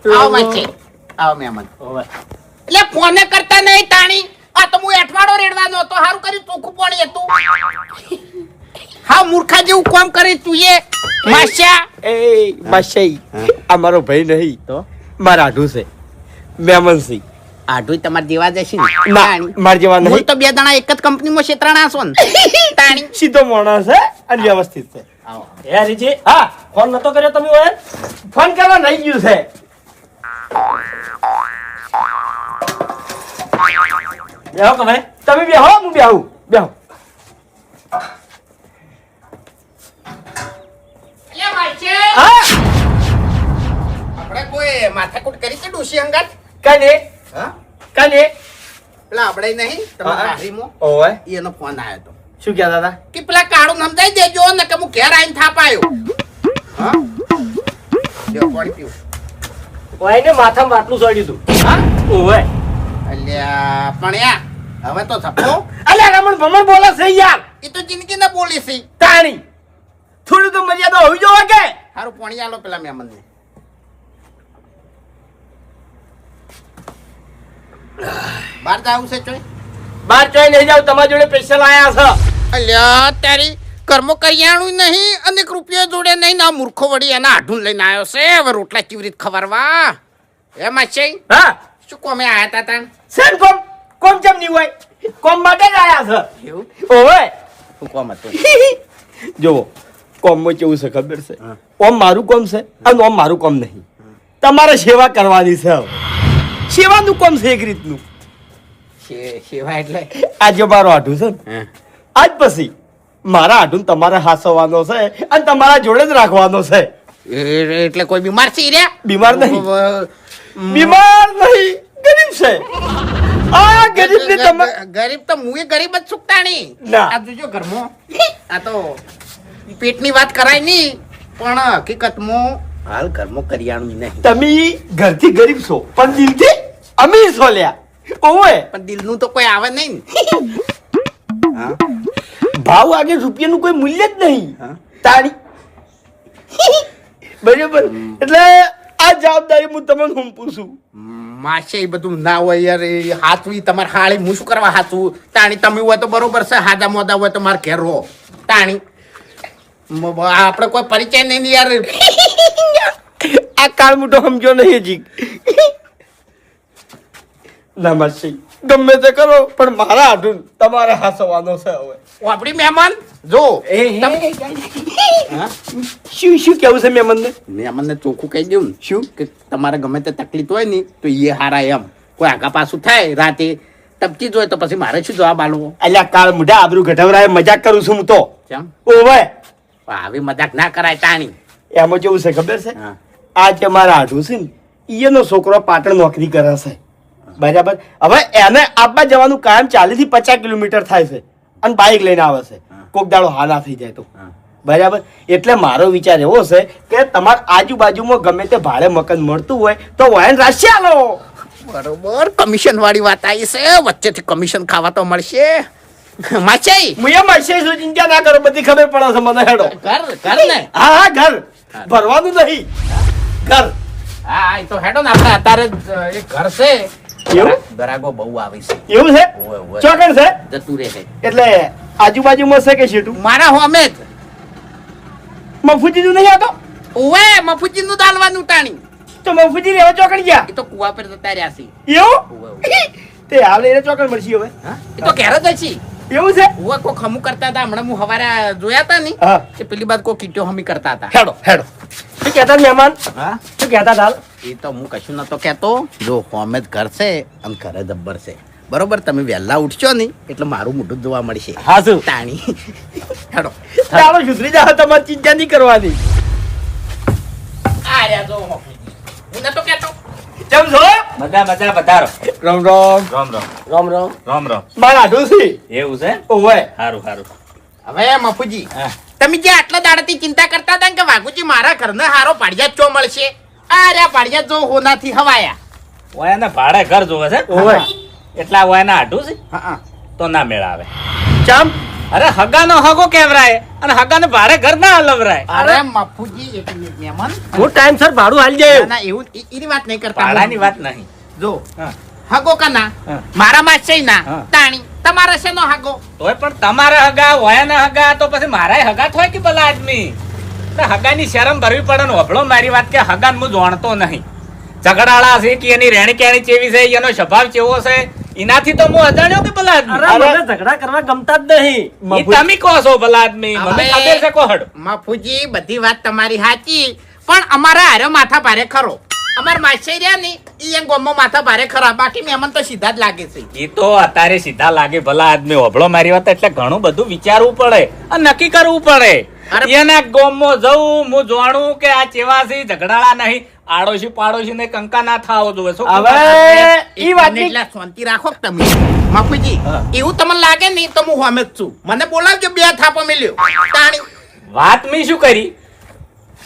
આવો માસી આવો મહેમાન એટલે ફોને કરતા નહીં તાણી આ તો હું એઠવાડો રેડવાનો હતો સારું કર્યું ચોખ્ખું પાણી હતું હા મૂર્ખા જેવું કામ કરી તું એ માસ્યા એ માસી અમારો ભાઈ નહીં તો મારા આઢું છે મહેમાન છે આઢું તમારે જેવા જશે ને ના માર જેવા નહીં તો બે જણા એક જ કંપનીમાં ક્ષેત્રણા છો ને તાણી સીધો માણસ છે અને વ્યવસ્થિત છે હે રીજી હા ફોન નતો કર્યો તમે ઓય ફોન કરવા નહીં ગયું છે બેહો કે ભાઈ તમે બેહો હું બેહું બેહો લે માસી હા આપણે કોઈ માથાકૂટ કરી છે ડોશી અંગાત કાને હા કાને પેલા આપણે નહીં તમારા હારીમો ઓય એનો ફોન આવ્યો તો શું કહેતા હતા કે પેલા કાળું સમજાઈ દેજો ને કે હું ઘેર આવીને થાપાયો હા જો પાણી પીવું ઓય ને માથામાં બાટલું સોડી દીધું હા ઓય અલ્યા પણ યા હવે તો થપો અલ્યા રમણ ભમણ બોલે છે યાર એ તો જિંદગી ના બોલી છે તાણી થોડી તો મર્યાદા હોવી જોઈએ કે સારું પાણી આલો પેલા મહેમાન ને બહાર જાવું છે ચોય બાર ચોઈ નહીં જાવ તમારી જોડે સ્પેશિયલ આયા છે અલ્યા તારી કર્મો કરિયાણું નહીં અને રૂપિયા જોડે નહીં ના મૂર્ખો વળી એના આઢું લઈને આવ્યો છે હવે રોટલા કેવી રીતે ખવારવા એમાં છે હા શું કોમે આયા તા તાણ સેન કોમ કેમ નહીં હોય કોમ માટે જ આયા છે એવું ઓય શું કોમ હતું જુઓ કોમમાં કેવું છે ખબર છે ઓમ મારું કોમ છે અને ઓમ મારું કોમ નહીં તમારે સેવા કરવાની છે સેવાનું કોમ છે એક રીતનું સેવા એટલે આજે મારો આઢું છે ને આજ પછી મારા આઢું તમારે હાસવાનો છે અને તમારા જોડે જ રાખવાનો છે એટલે કોઈ બીમાર છે રે બીમાર નહીં બીમાર નહીં ગરીબ છે આ ગરીબ ને તમે ગરીબ તો હું ગરીબ જ સુકતાણી ના. આ જોજો ઘરમાં આ તો પેટની વાત કરાય નહીં પણ હકીકતમાં હાલ ઘરમાં કરિયાણું નહીં તમે ઘરથી ગરીબ છો પણ દિલથી અમીર છો લ્યા ઓય પણ દિલનું તો કોઈ આવે નહીં ને. હા ભાવ આગે રૂપિયાનું કોઈ મૂલ્ય જ નહીં હા. તારી બરાબર એટલે આ જવાબદારી હું તમને હું પૂછું માસે એ બધું ના હોય યાર એ હાથવી તમારે હાળી હું શું કરવા હાથવું તાણી તમે હોય તો બરોબર છે હાજા મોદા હોય તો મારે ઘેર રહો તાણી આપણે કોઈ પરિચય નહીં ને યાર આ કાળ મોટો સમજો નહીં હજી નમસ્તે ગમે તે કરો પણ મારા આઢું તમારે હાસવાનો છે હવે આપણી મહેમાન જો શું શું કેવું છે મહેમાનને મહેમાનને ચોખ્ખું કહી દઉં ને શું કે તમારે ગમે તે તકલીફ હોય ને તો એ હારા એમ કોઈ આગા પાછું થાય રાતે ટપકી જ હોય તો પછી મારે શું જવાબ આલવો અલ્યા કાળ મોઢા આબરૂ ઘટાવરાય મજાક કરું છું હું તો કેમ ઓવે આવી મજાક ના કરાય તાણી એમાં કેવું છે ખબર છે હા આ જે મારા આઢું છે ને એનો છોકરો પાટણ નોકરી કરે છે બરાબર હવે એને આપવા જવાનું કાયમ 40 થી 50 કિલોમીટર થાય છે અને બાઇક લઈને આવે છે કોક દાડો હાના થઈ જાય તો બરાબર એટલે મારો વિચાર એવો છે કે તમારે આજુબાજુમાં ગમે તે ભાડે મકાન મળતું હોય તો વાયન રાશિ આલો બરોબર કમિશન વાળી વાત આવી છે વચ્ચેથી કમિશન ખાવા તો મળશે માચાઈ હું એમ હશે શું ચિંતા ના કરો બધી ખબર પડે છે મને હેડો ઘર ઘર ને હા હા ઘર ભરવાનું નહીં ઘર હા એ તો હેડો ને આપણે અત્યારે જ એક ઘર છે એવું ગરાગો બહુ આવી છે એવું છે ઓય, ઓય. ચોકડ છે જતું રહે છે એટલે આજુબાજુમાં છે કે શેઠું મારા હોમે જ મફુજીનું નહીં આતો ઓવે મફુજી નું દાલવાનું ટાણી તો મફુજી રેવા ચોકડ ગયા એ તો કુવા પર જતા રહ્યા છે એવું ઓવે, ઓવે. તે હાલ એને ચોકડ મળશે હવે હા એ તો ઘેર જ છે એવું છે ઓવે કોઈ ખમું કરતા હતા હમણાં હું હવારે જોયા હતા ને હા કે પેલી બાદ કોઈ કીટો હમી કરતા હતા હેડો હેડો શું કહેતા મહેમાન હા શું કહેતા હાલ એ તો હું કશું નતો કહેતો જો હોમે જ ઘર છે અને ઘરે જબ્બર છે બરોબર તમે વહેલા ઉઠશો ને એટલે મારું મોઢું જોવા મળશે હા શું તાણી હેડો ચાલો સુધરી જાવ તમારે ચિંતા નહીં કરવાની આ રહ્યા જો મફુજી હું નતો કહેતો કેમ છો મજા મજા પધારો. રામ રામ રામ રામ રામ રામ રામ રામ. મારા આઢું છે એવું છે? ઓવે સારું સારું. હવે મફુજી હા. તમે જે આટલા દાડાથી ચિંતા કરતા હતા ને કે વાઘુજી મારા ઘરને હારો પાડિયા ચો મળશે આ રહ્યા પાડિયા જો હોનાથી હવાયા ઓયાને ભાડે ઘર જોવે છે ઓવે એટલા ઓયાના આઢું છે હા તો ના મેળ આવે. ચામ અરે હગાનો હગો કેવરાય અને હગાને ભાડે ઘર ના હલવરાય. અરે મફુજી એક મિનિટ મહેમાન હું ટાઈમસર ભાડું હાલી જાય. ના, એવું એની વાત નહીં કરતા. ભાડાની વાત નહીં. જો હા. હગો કના હા. મારા માં છે ના હા. તાણી તમારા શેનો હગો? તોય પણ તમારા હગા વયાના હગા તો પછી મારાય હગા થાય કે ભલા આદમી. તો હગાની શરમ ભરવી પડે ને. વભળો મારી વાત કે હગાને હું જાણતો નહીં. ઝઘડાળા છે કે એની રહેણી કેણી ચેવી છે, એનો સ્વભાવ કેવો છે, એનાથી તો હું અજાણ્યો કે ભલા આદમી. અરે મને ઝઘડા કરવા ગમતા જ નહીં. ઈ તમે કહો છો ભલા આદમી, મને હવે- ખબર છે કોહડ. મફુજી બધી વાત તમારી સાચી, પણ અમારા હારે માથા ભારે ખરો. અમાર માસી રહ્યા ને ઈ ગોમો માથા ભારે ખરા, બાકી મહેમાન તો સીધા જ લાગે છે. ઈ તો અત્યારે સીધા લાગે ભલા આદમી. વભળો મારી વાત, એટલે ઘણું બધું વિચારવું પડે અને નક્કી કરવું પડે. અરે- એના ગોમમાં જવું, હું જાણું કે આ ચેવા છે, ઝઘડાળા નહીં, આડોશી પાડોશી ને કંકા ના થાવો જોઈએ. શું હવે એક ઈ વાતની મિનિટ લા, શાંતિ રાખો કે તમે. મફુજી હા. એવું તમને લાગે ને તો હું હોમે જ છું. મને બોલાવજો, બે થાપો મેલ્યો તાણી. વાત મેં શું કરી?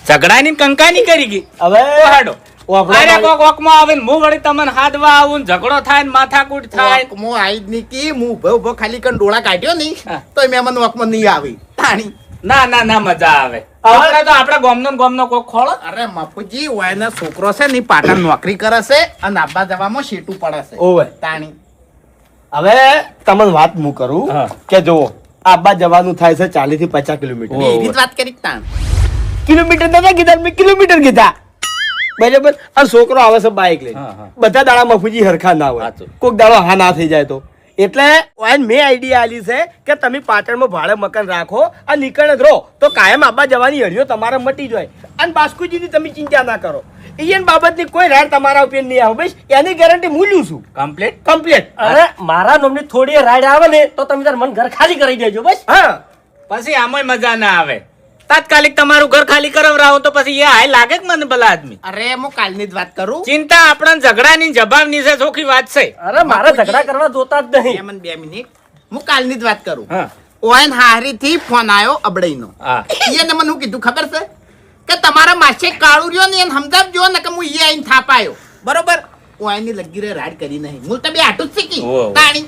ઝઘડાની ને કંકાની કરી ગઈ. હવે હાડો અરે કોક વોકમાં આવે ને હું વળી તમને હાદવા આવું ને ઝઘડો થાય ને માથાકૂટ થાય. વોકમો આઈ જ નહીં કે હું ઉભો ઉભો ખાલી કન ડોળા કાઢ્યો નહીં હા. તો મહેમાન વોકમાં નહીં આવી તાણી. ના ના ના, મજા આવે. આપણે તો આપણા ગોમનો ને ગોમનો કોક ખોળો. અરે મફુજી ઓયના છોકરો છે ને પાટણ નોકરી કરે છે અને આબા જવામાં શેટું પડે છે ઓવે. તાણી. હવે તમને વાત હું કરું હા. કે જુઓ આબા જવાનું થાય છે 40 થી 50 કિલોમીટર. ઓવે. એવી જ વાત કરી તાણ. કિલોમીટર નતા કીધા, મેં કિલોમીટર કીધા. બરાબર. અને છોકરો આવે છે બાઇક લઈને. હા, હા. બધા દાડા મફુજી હરખા ના હોય. સાચું. કોક દાડો હા ના થઈ જાય તો એટલે ઓયન મેં આઈડિયા આલી છે કે તમે પાટણમાં ભાડે મકાન રાખો અને નીકળે જ રહો તો કાયમ આબા જવાની હળીઓ તમારે મટી જાય. અને બાસ્કુજીની તમે ચિંતા ના કરો. એની બાબતની કોઈ રાડ તમારા ઉપર નહીં આવે. બસ એની ગેરંટી હું લ્યું છું કમ્પ્લીટ. કમ્પ્લીટ. અરે મારા નામની થોડી રાઈડ આવે ને તો તમે તાર મન ઘર ખાલી કરી દેજો બસ. હા પછી આમાંય મજા ના આવે. તાત્કાલિક તમારું ઘર ખાલી કરાવરાવો તો પછી એ હાય લાગે કે મને ભલા આદમી. અરે હું કાલની જ વાત કરું. ચિંતા આપણને ઝઘડાની જવાબની છે, ચોખ્ખી વાત છે. અરે મારે ઝઘડા કરવા જોતા જ નહીં. મહેમાન 2 મિનિટ હું કાલની જ વાત કરું. હા ઓયન હારીથી ફોન આવ્યો અબડાઈનો. હા એને મને શું કીધું ખબર છે કે તમારા માસે કાળું રહ્યો ને એને સમજાવજો ને કે હું ઈ આઈને થાપાયો બરોબર. ઓયની લગીરે રાડ કરી નહીં. હું તો બે આટું જ શીખી ઓહો. તાણી.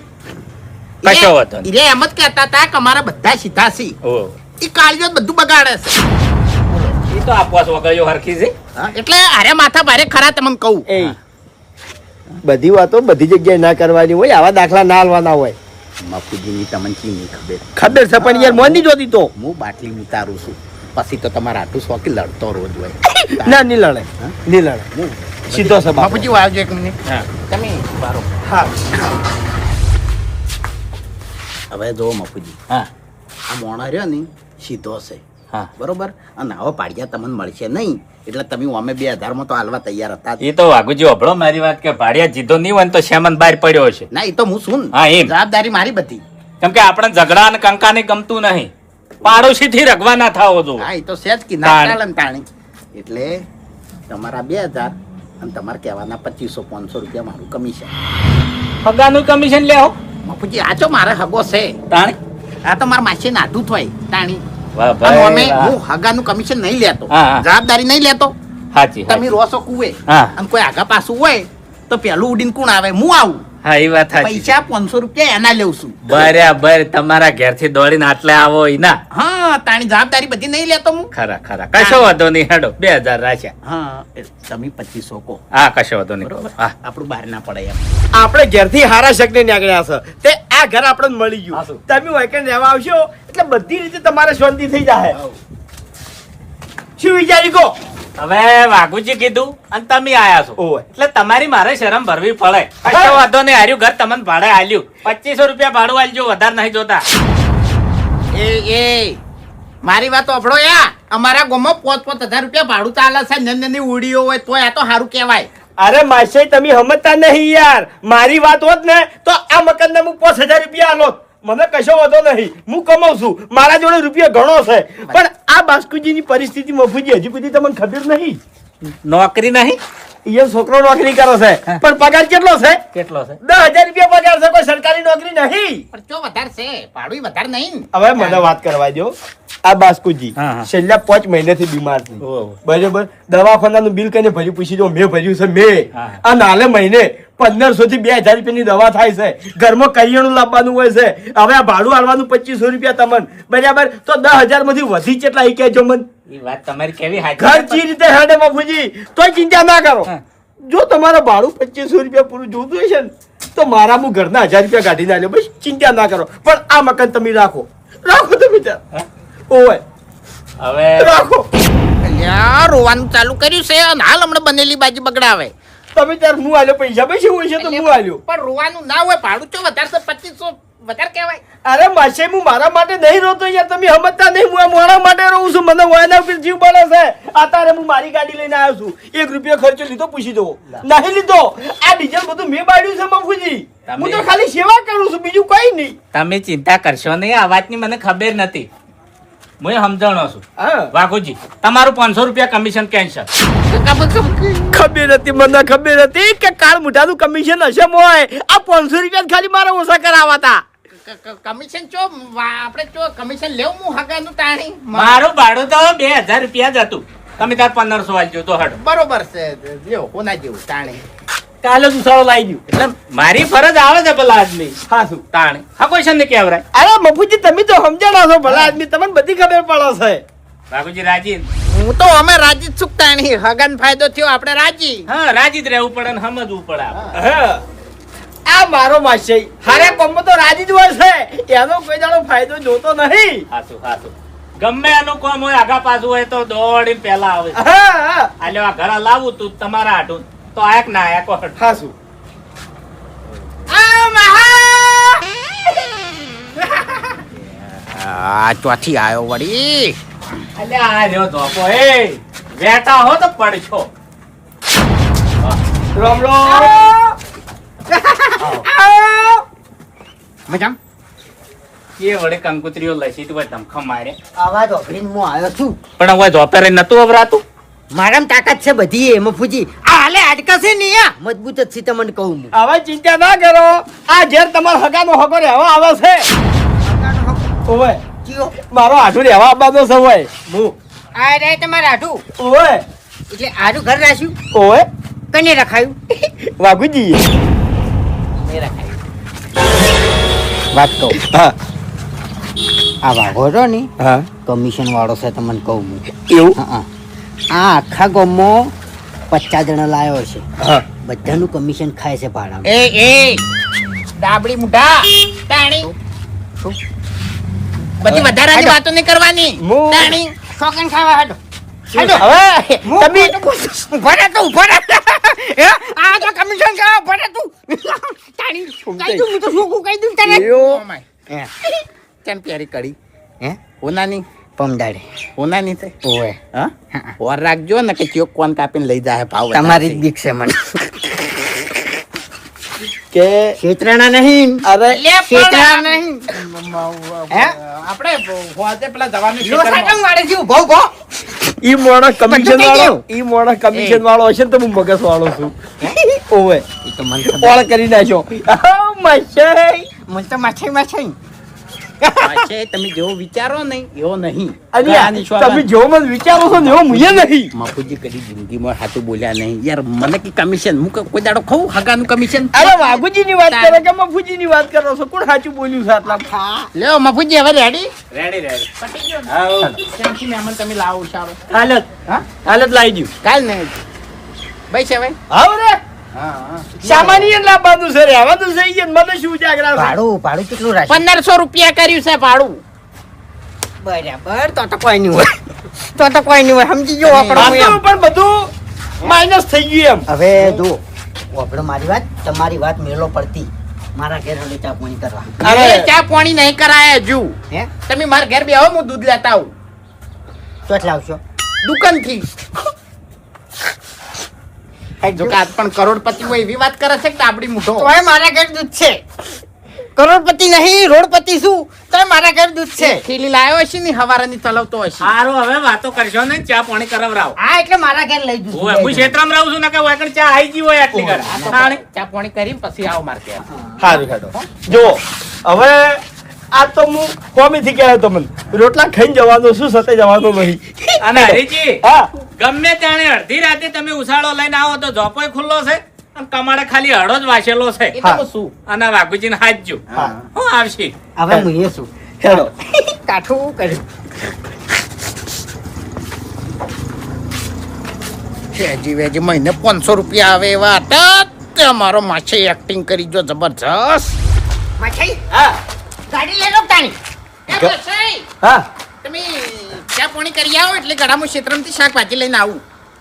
કશો વાંધો નહીં. ઈરે એમ જ કહેતા હતા કે અમારા બધા સીધા છે. ઓ ઈ કાળિયો જ બધું બગાડે છે. એ તો આપવા વગર હરખી છે. હા, એટલે અરે માથા ભારે ખરા તમને કહું. એ બધી વાતો બધી જગ્યાએ ના કરવાની હોય. આવા દાખલા ના હાલવાના હોય. મફુજીની તમને ચી નહીં ખબર. ખબર છે પણ યાર મોની જોતી તો હું બાટલી ઉતારું છું પછી તો તમારા આટું શોખી લડતો રોજ હોય. ના નહીં લડે નહીં લડે. હું સીધો છે બાપુ. મફુજી આવજો એક મિનિટ. હા તમે બારો. હા હવે જો મફુજી હા આ મોણો રહ્યો ને સીધો છે હા. બરોબર. અને આવો પાડિયા તમને મળશે નહીં એટલે તમે અમે 2000 માં તો હાલવા તૈયાર હતા. એ તો વાઘુજી અભળો મારી વાત કે ભાડિયા જીધો નહીં હોય ને તો શ્યામન બહાર પડ્યો છે. ના એ તો હું શું ને. હા, એમ. જવાબદારી મારી બધી. કેમ કે આપણે ઝઘડા અને કંકાને ગમતું નહીં. પાડોશી થી રગવા ના થાવો જો. હા એ તો સેજ કી ના તાણી. ચાલે ને તાણી. એટલે તમારા 2000 અને તમારે કહેવાના 2500 રૂપિયા મારું કમિશન. હગાનું કમિશન લેવો મફુજી આ ચો મારે હગો છે. તાણી. આ તો મારા માસી નાધું થાય તાણી. વાહ અને ભાઈ અમે વાહ. હું હગાનું કમિશન નહીં લેતો. હા, હા. જવાબદારી નહીં લેતો. હાચી તમે હાચી. રોસો કુએ હા. અને કોઈ આગા પાછું હોય તો પેલું ઉડીને કોણ આવે? હું આવું. હા એ વાત હાચી. પૈસા 500 રૂપિયા એના લેવું છું. બરાબર. તમારા ઘેરથી દોડીને આટલે આવો ઈના. હા તાણી જવાબદારી બધી નહીં લેતો હું. ખરા ખરા કશો વાંધો નહીં. હેડો 2000 રાખ્યા. હા તમે 2500 કહો હા કશો વાંધો નહીં. બરોબર. હા આપણું બહાર ના પડે એમ. આપણે ઘેરથી હારા શકને નીકળ્યા છે તે આ ઘર આપણને મળી ગયું. હાચું. તમે વેકેન્ડ રહેવા આવશો એટલે બધી રીતે તમારે શાંતિ થઈ જાય. શું વિચારી કહો? હવે વાઘુજી કીધું અને તમે આયા છો ઓવે. એટલે તમારી મારે શરમ ભરવી પડે. કશો વાંધો નહીં. હાર્યું ઘર તમને ભાડે આલ્યું. 2500 રૂપિયા ભાડું આલજો, વધારે નહીં જોતા. એ મારી વાત સાંભળો યા. અમારા ગામમાં 5,000 રૂપિયા ભાડું ચાલે છે. નાની ઉડીઓ હોય તોય આ તો સારું કહેવાય. અરે માસે તમે સમજતા નહીં યાર. મારી વાત હોત ને તો આ મકાન હું 5000 રૂપિયા આલોત. મને કશો વાંધો નહીં. હું કમાઉં છું. મારા જોડે રૂપિયા ઘણો છે. પણ આ બાસ્કુજીની પરિસ્થિતિ મફુજી હજી સુધી તમને ખબર નહીં. નોકરી નહીં. એ છોકરો નોકરી કરે છે પણ પગાર કેટલો છે? કેટલો છે? 10,000 રૂપિયા પગાર છે. કોઈ સરકારી નોકરી નહીં. ખર્ચો વધારે છે, ભાડું વધારે નહીં. હવે મને વાત કરવા દો. આ બાસ્કુજી હા, હા. છેલ્લા 5 મહિનાથી બીમાર છે ઓહો. બરાબર દવાખાનાનું બિલ કઈને ભર્યું પૂછી જો મેં ભર્યું છે મેં હા. આ નાલે મહિને 1500 થી 2000 રૂપિયાની દવા થાય છે ઘરમાં કરિયાણું લાવવાનું હોય છે હવે આ ભાડું આલવાનું 2500 રૂપિયા તમને બરાબર તો 10,000 માંથી વધી કેટલા ઈ કહેજો મને એ વાત તમારી કેવી ઘર હાચી ચી રીતે હેડે બાપુજી તોય ચિંતા ના કરો હા. જો તમારે ભાડું 2500 રૂપિયા પૂરું જોતું હશે ને તો મારા હું ઘરના 1000 રૂપિયા કાઢી ના બસ ચિંતા ના કરો પણ આ મકાન તમે રાખો તમે ત્યાં હા? ઓય હવે રાખો અલ્યા રોવાનું ચાલુ કર્યું છે અને હાલ હમણાં બનેલી બાજી બગડાવે તમે ત્યારે હું આલ્યો પૈસા પૈસા હોય છે તો હું આલ્યો પણ રોવાનું ના હોય ભાડું ચો વધારે તો 2500 વધારે કહેવાય. અરે માસે હું મારા માટે નહીં રોતો યાર તમે સમજતા નહીં હું આ મોણા માટે રહું છું મને વાયના ઉપર જીવ બળે છે અત્યારે હું મારી ગાડી લઈને આવ્યો છું 1 રૂપિયો ખર્ચો લીધો પૂછી દો નહીં લીધો આ ડીઝલ બધું મેં બાળ્યું છે બાપુજી હું તો ખાલી સેવા કરું છું બીજું કઈ નહીં તમે ચિંતા કરશો નહીં આ વાતની મને ખબર નથી હું એ સમજાણો છું હા વાઘુજી તમારું 500 રૂપિયા કમિશન કેન્સલ ખબર હતી મને ખબર હતી કે કાળ મુઠાનું કમિશન હશે મોય આ 500 રૂપિયા ખાલી મારે ઓછા કરાવતા કમિશન ચો આપણે ચો કમિશન લેવું હું હગાનું તાણી મારું ભાડું તો 2000 રૂપિયા જ હતું તમે તાર 1500 આલજો તો હડો બરોબર છે લ્યો કોના જેવું તાણી કાલે જ ઉસાળો લાવી દઉં એટલે મારી ફરજ આવે છે ભલા આદમી હા શું તાણે હા કોઈ છે ને કેવરાય અરે મફુજી તમે તો સમજણા છો ભલા આદમી તમને બધી ખબર પડે છે વાઘુજી રાજી હું તો અમે રાજી જ છું તાણી હગાન ફાયદો થયો આપણે રાજી હા રાજી જ રહેવું પડે ને સમજવું પડે આપણે. હા આ મારો માસે હારે કોમ તો રાજી જ હોય છે એનો કોઈ દાડો ફાયદો જોતો નહીં હાચું હાચું ગમે એનું કામ હોય આગા પાછું હોય તો દોડીને પહેલા આવે છે. હા હા આલ્યો આ ઘરે લાવું તું તમારા હાટું તો આયક ના આયક હટ હા શું આ ચોથી આવ્યો વળી અલ્યા આ રહ્યો ધોકો એ બેઠા હો તો પડશો રામ રામ મજામ એ વડે કંકુતરીઓ લસી તું ધમખા મારે આવાજ ઓગળીને હું આવ્યો છું પણ હવે ધોપેરે નતું અવરાતું મારામાં તાકાત છે બધી એ મફુજી આ હાલે હાડકા છે ને યા મજબૂત જ છે તમને કહું હું હવે ચિંતા ના કરો આ ઝેર તમારા હગાનો હગો રહેવા આવે છે ઓય જીઓ મારો આઠું રહેવા આવવાનો છે ઓય હું આ રે તમારા હાડું ઓય એટલે આડું ઘર રાખ્યું ઓય કને રખાયું વાઘુજી વાત કહું હા આ વાઘો છો ને હા કમિશન વાળો છે તમને કહું હું એવું હા આ આખા ગામમાં 50 જણા લાયો છે હા બધાનું કમિશન ખાય છે ભાડામાં એ ડાબડી મુઢા તાણી બધી વધારાની વાતો નહીં કરવાની હું- તાણી શોખન ખાવા હાડો હવે તમે ઉભા રહે તું ઉભા રહે હે? આ તો કમિશન ખાવા ઉભા રહે તું તાણી કહી દઉં હું તો શું કહી દઉં તને યો. Oh my. કેમ પ્યારી કરી હે ઓનાની પમદાડે ઓનાની છે ઓય હા ઓર રાખજો ને કે ચોક કોણ કાપીને લઈ જાય ભાવ તમારી જ બીક છે મને કે ક્ષેત્રના નહીં અરે ક્ષેત્રના નહીં હે આપણે હોતે પેલા જવાનું લોસાટમ વાળે છે ઉભો ઉભો ઈ મોણા કમિશન બધું થઈ વાળો ગયું. ઈ મોણા કમિશન વાળો હશે ને તો હું મગજ વાળો છું ઓવે એ તો મને ખબર ઓળ કરી નાખ્યો મચાઈ મને તો માછાઈ માછાઈ માછાઈ તમે જેવો વિચારો નહીં એવો નહીં અને ગળાની શોભા. તમે જો મને વિચારો છો ને એવો મુએ નહીં મફુજી કદી જિંદગીમાં હાથું બોલ્યા નહીં યાર મને કે કમિશન હું કોઈ દાડો ખાઉં હગાનું કમિશન અરે વાઘુજી ની વાત કરે કે મફુજી ની વાત કરો છો કોણ સાચું બોલ્યું છે આટલા લ્યો મફુજી હવે રેડી રેડી રેડી પટી ગયો ને? હાઉ. ત્યાંથી મહેમાન તમે લાવો સારો હાલત હા હાલત લાવી દઉં કાલ ને ભાઈ છે ભાઈ હાવ રે હા હા સામાન્ય લાવવાનું છે રે આવવાનું છે ઈ મને શું જાગરા છે ભાડું ભાડું કેટલું રાખ્યું 1500 રૂપિયા કર્યું છે ભાડું બરાબર તો કોઈ નહીં હોય તો કોઈ નહીં હોય સમજી ગયો આપણો આ તો પણ બધું માઇનસ થઈ ગયું એમ હવે જો આપણો મારી વાત તમારી વાત મેલો પડતી મારા ઘેર હવે ચા પાણી કરવા અરે અરે ચા પાણી નહીં કરાય હજુ હે તમે મારા ઘેર બે આવો હું દૂધ લેતા આવું ચોટ લાવશો દુકાનથી જો કે આજ પણ કરોડપતિ હોય એવી વાત કરે છે કે આપડી મૂઠો તોય મારા ઘેર દૂધ છે કરોડપતિ નહીં રોડપતિ શું તોય મારા ઘેર દૂધ છે થેલી લાવ્યો હશે ને હવારાની ચલાવતો હશે સારું હવે વાતો કરશો ને ચા પાણી કરાવરાવો હા એટલે મારા ઘેર લઈ દૂધ ઓય હું ક્ષેત્રમાં રહું છું ને કે વાકણ ચા આઈ ગઈ હોય આટલી ઘરે આ તો તાણે. ચા પાણી કરી પછી આવો માર ઘેર સારું ખાડો જો હવે આ તો હું કોમીથી કહેતો તમને રોટલા ખાઈને જવાનો શું સતે જવાનો નહીં. અને હરીજી હા ગમે ત્યારે અડધી રાતે તમે ઉછાળો લઈને આવો તો જોપોય ખુલ્લો છે અને કમાડે ખાલી હળો જ વાસેલો છે. હા. એટલે શું અને વાઘુજીને હાચજો હા. હું આવશે. હવે હું એ શું હેડો. કાઠું કર્યું વેજી વેજી મહિને 500 રૂપિયા આવે એવા હતા તે અમારો માછે એક્ટિંગ કરી જો જબરજસ્ત. માછાઈ હા ગાડી લઈ લો તાણી. એ ગ- માછાઈ, હા તમે ચા પાણી કરી આવો એટલે ગળામાં ક્ષેત્રમથી શાકભાજી લઈને આવું.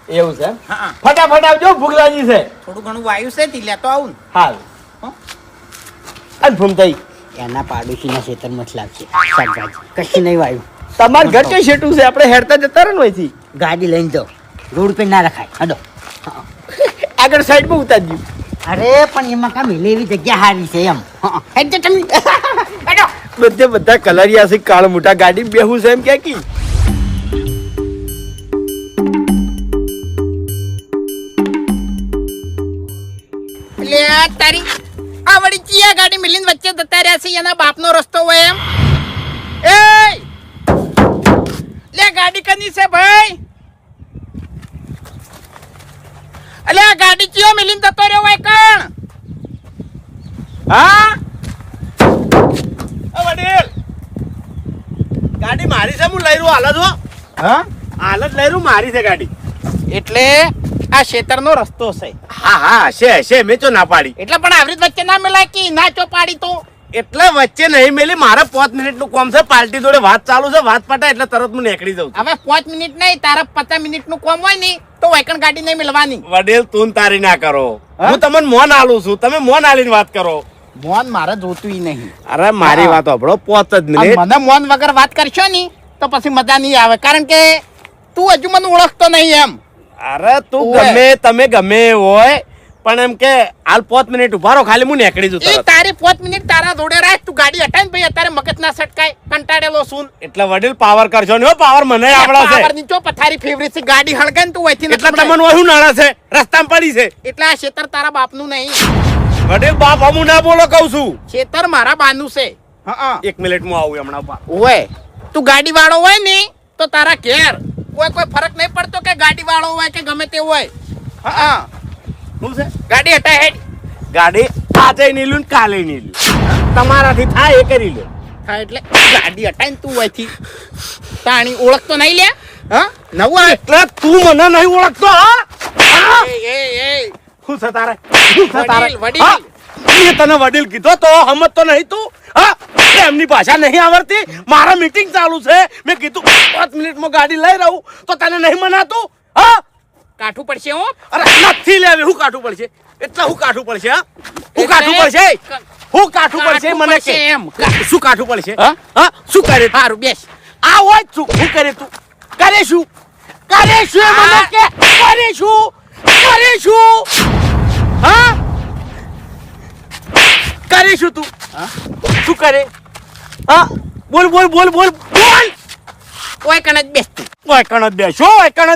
એવું છે એમ? હા ફટાફટ આવજો ભૂખ લાગી છે. થોડું ઘણું વાયુ છે તે લેતો આવું ને. હાલ હં? અને ભૂમતાઈ એના પાડોશીના ખેતરમાં જ લાગશે શાકભાજી કશું નહીં વાયું તમાર ઘર કઈ શેટું છે આપણે હેડતા જતા રહે ને વહીથી ગાડી લઈને જાઓ રોડ પર ના રખાય હડો આગળ સાઈડમાં ઉતારજો. અરે પણ એમાં કામ એટલે એવી જગ્યા હારી છે એમ હેડજો તમે હેડો બધે બધા કલરિયા છે કાળ મોટા ગાડી બેહું છે એમ કે કી એટલે આ તારી આ વળી ચિયા ગાડી મિલીને વચ્ચે જતા રહ્યા છે એના બાપનો રસ્તો હોય એમ. એ લે ગાડી કની છે ભાઈ? અલે આ ગાડી ચિયો મિલીને જતો રહ્યો હોય કણ? હા ઓ વડીલ ગાડી મારી છે હું લઈ રહ્યો હાલ જ હો. હા હાલ જ લઈ રહ્યો મારી છે ગાડી. એટલે આ ખેતરનો રસ્તો છે હા હા હશે મેં તો ના પાડી એટલે પણ આવી રીતે વચ્ચે ના મિલાય કે ના ચો પાડી તો એટલે વચ્ચે નહીં મેલી મારે 5 મિનિટનું કામ છે પાર્ટી જોડે વાત ચાલુ છે વાત પટાય એટલે તરત હું નીકળી જાઉં છું. હવે 5 મિનિટ નહીં તારા 50 મિનિટનું કામ હોય ને તો વૈકણ ગાડી નહીં મિલવાની. વડીલ તું તારી ના કરો હું તમને મોન આલું છું તમે મોન આલીને વાત કરો. મોન મારે જોતું નહીં. અરે મારી વાત સાંભળો 5 જ મિનિટ મને મોન વગર વાત કરશો ની તો પછી મજા નહીં આવે કારણ કે તું હજુ મને ઓળખતો નહીં એમ. અરે તું ઓવે. ગમે તમે ગમે હોય પણ એમ કે હાલ 5 મિનિટ ઉભા રહો ખાલી હું નીકળી જઉં એ તરત. તારી 5 મિનિટ તારા જોડે રાખ તું ગાડી હટાય ભાઈ અત્યારે મગજ ના સટકાય કંટાળેલો છું. એટલે વડીલ પાવર કરશો ને પાવર મને આવડા છે પાવરની ચો પથારી ફેવરેટ છે ગાડી હળગે ને તું વહીથી નથી એટલે મળે. તમને ઓહું નાણા છે રસ્તામાં પડી છે. એટલે આ ખેતર તારા બાપનું નહીં વડીલ બાપ અમુ ના બોલો કહું છું. ખેતર મારા બાનું છે. હા 1 મિનિટ માં આવું હમણાં બાપ. ઓય તું ગાડી વાળો હોય ને તો તારા ઘેર કોઈ ફરક નહીં પડતો કે ગાડી વાળો હોય કે ગમે તે હોય. હા શું છે ગાડી હટાય હેડ. ગાડી આજે નહીં લ્યું ને કાલે નહીં લ્યું તમારાથી થાય એ કરી લો. હા એટલે ગાડી હટાય ને તું હોયથી તાણી ઓળખતો નહીં લે. હા નવું આવે. એટલે તું મને નહીં ઓળખતો હા એ શું છે તારે શું છે તારે વડીલ, વડીલ. હા? મેં તને વડીલ કીધો તો સમજતો નહીં તું હા એમની ભાષા નહીં આવડતી મારા મીટિંગ ચાલુ છે મેં કીધું 5 મિનિટમાં ગાડી લઈ રહું તો તને નહીં મનાતું હા કાઠું પડશે હો. અરે નથી લેવી હું કાઠું પડશે એટલે હું કાઠું પડશે હા હું કાઠું એટલે પડશે હું કાઠું પડશે મને કે એમ. શું કાઠું પડશે હા? હા શું કરે તું? હારું બેસ. આ હોય જ શું શું કરે તું કરે શું એ મને કે કરે શું હા કરે શું તું શું કરે હા બોલ બોલ બોલ બોલ બોલ ઓય કણ જ બેસ તું. ઓય કણ જ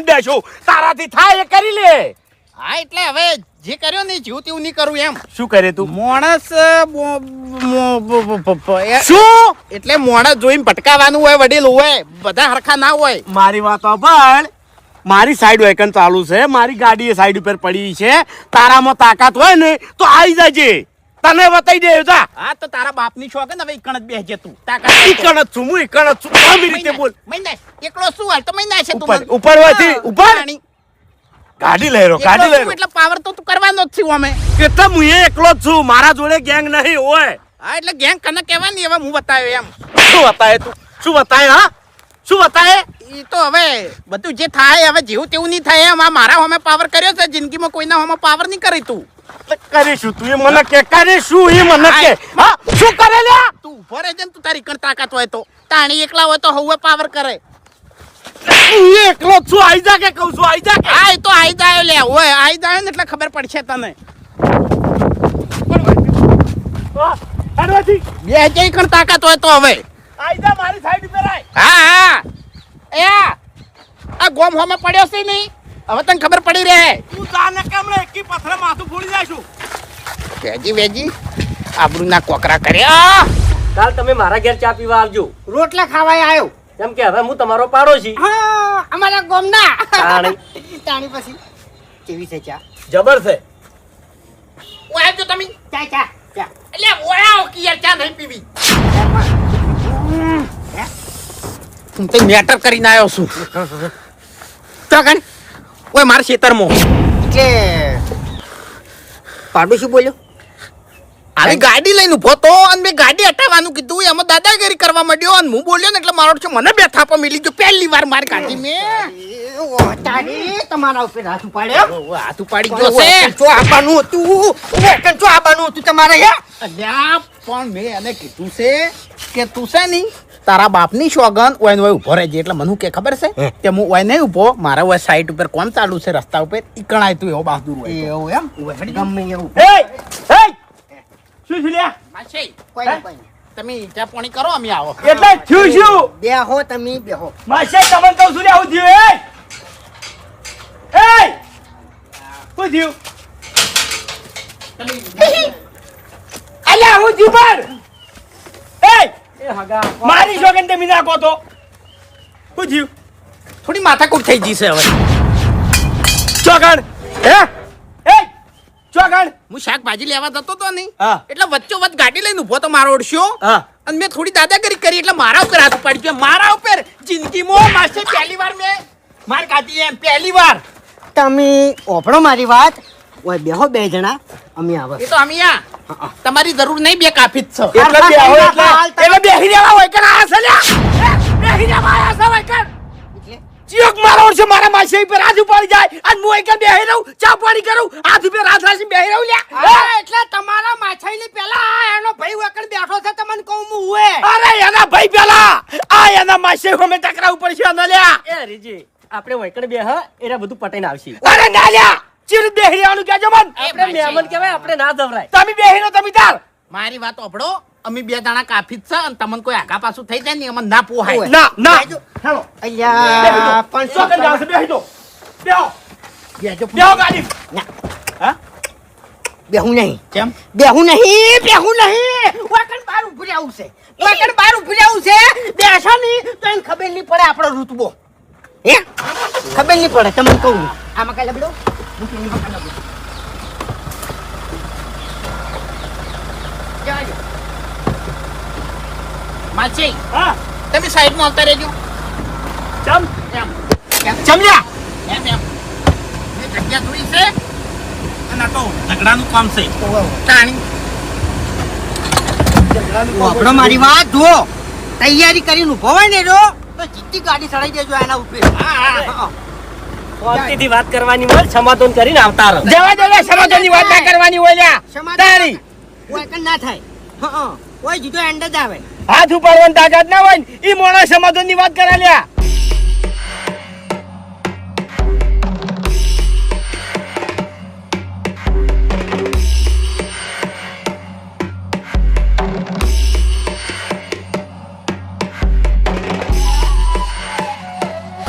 બેસો તારાથી થાય એ કરી લે હા એટલે હવે જે કર્યો ને જીવ તેવું નહીં કરું એમ. શું કરે તું માણસ શું એટલે માણસ જોઈને ભટકાવાનું હોય વડીલ હોય બધા હરખા ના હોય. મારી વાત સાંભળ મારી સાઈડ વેકન ચાલુ છે મારી ગાડી એ સાઈડ ઉપર પડી છે તારામાં તાકાત હોય ને તો આવી જજે તને બતાઈ દે જા હા તો તારા બાપની શોખ ને હવે ઈકણ જ બેસજે તું. ઈકણ જ છું હું ઈકણ જ છું આવી રીતે બોલ મહિના એકલો શું હાલ તો મહિના છે તું ઉપર મને. ઉપર હોયથી હા, ઉપર જાણી. ગાડી લઈ રહ્યો એકલો ગાડી લઈ છું રહ્યો એટલે પાવર તો તું કરવાનો જ છું અમે. કેટલા હું એકલો જ છું મારા જોડે ગેંગ નહીં હોય હા એટલે ગેંગ કને કહેવાય ને હવે હું બતાવ્યો એમ. શું બતાય તું શું બતાય હા શું બતાય ઈ તો હવે બધું જે થાય હવે જેવું તેવું નહીં થાય એમ. આ મારા હોમે પાવર કર્યો છે જિંદગીમાં કોઈના હોમે પાવર નહીં કરી તું. કરીશું તું એ મને કે કરીશું એ મને કે હા શું કરે લ્યા તું ઉભો રહેજે ને તું તારી કણ તાકાત હોય તો તાણી એકલા હોય તો હવે પાવર કરે. હું એકલો જ છું આઈ જા કે કહું છું આઈ જા કે આ તો આઈ જાય લે હોય આઈ જાય ને એટલે ખબર પડશે તને. હેડવાથી બે જઈ કણ તાકાત હોય તો હવે. આઈ જા મારી સાઈડ ઉપર આય હા એ આ ગોમ હોમે પડ્યો છે નહીં હવે તને ખબર પડી રહે. તું જા ને કેમણે એકી પથરે માથું ફોડી જાશું વેજી વેજી આબરૂના કોકરા કર્યા કાલ તમે મારા ઘેર ચા પીવા આવજો. રોટલા ખાવાય આવ્યો. કેમ કે હવે હું તમારો પાડોશી. હા અમારા ગામના તાણી. તાણી પછી કેવી છે ચા? જબર છે. ઓય આવજો તમે. ચા ચા ચા એટલે ઓય આવો કે યાર ચા નહીં પીવી. હું તો મેટર કરીને આવ્યો છું. તો કણ ઓય મારા ખેતરમાં એટલે પાડોશી બોલ્યો. આવી ગાડી લઈને ઉભો તો અને મેં ગાડી હટાવવાનું કીધું એમાં દાદાગીરી કરવા માંડ્યો અને હું બોલ્યો ને એટલે મારો છે મને બે થાપો મિલી ગયો પહેલી વાર મારી ગાડી મેં ઓ તારી તમારા ઉપર હાથ ઉપાડ્યો. હાથ ઉપાડી ગયો છે. શું આપવાનું હતું? શું આપવાનું હતું તમારે યાર? અલ્યા પણ મેં એને કીધું છે કે તું છે નહીં તારા બાપની સોગન ઓય ને ઓય ઉભો રહેજે એટલે મને કે ખબર છે કે હું ઓય નહીં ઉભો મારા ઓય સાઈડ ઉપર કોમ ચાલુ છે રસ્તા ઉપર ઈકણાય તું એવો બહાદુર હોય એવું એમ ગમે એવું શું છે લ્યા? માસી કોઈ નહીં, કોઈ નહીં. તમે ચા પાણી કરો અમે આવો એટલે થયું શું? બેહો તમે બેહો. માસે તમને કહું છું લ્યા, હું થયું? એ શું થયું? અલ્યા હું થયું પર? એ હગા મારી સોગન તમે નાખો તો શું થયું? થોડી માથાકૂટ થઈ જશે હવે ચોગણ હે એ ચોગણ હું શાકભાજી લેવા જતો તો નહીં હા. એટલે વચ્ચો વચ્ચ ગાડી લઈને ઉભો તો મારો ઓળશ્યો હા. અને મેં થોડી દાદાગીરી કરી એટલે મારા ઉપર હાથ ઉપાડી ગયો મારા ઉપર જિંદગીમાં માસે પહેલી વાર મેં માર ખાધી એમ પહેલી વાર તમે ઓપડો મારી વાત. ઓય બેહો બે જણા અમે આવે. એ તો અમે આ તમારી જરૂર નહીં બે કાફી જ છે એટલે બે આવો એટલે બેહી રહેવા હોય કે આ છે લ્યા બેહી રહેવા આયા છે હોય કે એટલે ચિયોક મારો છે મારા માસે પર હાથ ઉપાડી જાય અને હું એક બેહી રહું ચા પાણી કરું હાથ ઉપર હાથ રાખી બેહી રહું લ્યા હા, એટલે તમારા માછાઈની પેલા એનો ભાઈ વકડ બેઠો છે તમને કહું હું હુએ. અરે એના ભાઈ પેલા આ એના માસે અમે ટકરા ઉપર છે ન લ્યા એ રીજી આપણે વૈકણ બે હા એરા બધું પટાઈને આવશે. અરે ના લ્યા ચીર બેહી રહેવાનું કેજો મન આપણે મહેમાન કહેવાય આપણે ના દવરાય. તમે બેહી રહો તમે તાર મારી વાત ઓપડો અમે બે દાણા કાફી જ છે અને તમને કોઈ આગા પાછું થઈ જાય ને અમને ના પોહાય ના ના બેહજો. હેલો અલ્યા પણ શું કરી જાવ બેહી દો બેહો બેજો. બેહો ગાડી હા બેહું નહીં. કેમ બેહું નહીં બેહું નહીં. વકડ બહાર ઉભું રહેવું છે. વકડ બહાર ઉભું રહેવું છે. બેસો નહીં તો એને ખબર નહીં પડે આપણો રૂતબો. હે ખબર નહીં પડે તમને કહું. આમાં કઈ લબડો માછી હા તમે સાઈડમાં આવતા રહેજો ચમ એમ ચમયા એમ એમ એ જગ્યા થોડી છે અને આ તો ઝઘડાનું કામ છે તાણી ઓપડો મારી વાત જુઓ. તૈયારી કરીને ઉભો હોય ને જો તો જીતી ગાડી ચડાઈ દેજો એના ઉપર. હા. શાંતિથી વાત કરવાની હોય સમાધાન કરીને આવતા રહો. જવા દે સમાધાનની વાત ના કરવાની હોય લ્યા તારી ઓય કન ના થાય. હા ઓય જીતો એન્ડ જ આવે. હાથ ઉપાડવાની તાકાત ના હોય ને ઈ મોણા સમાધાનની વાત કરા લ્યા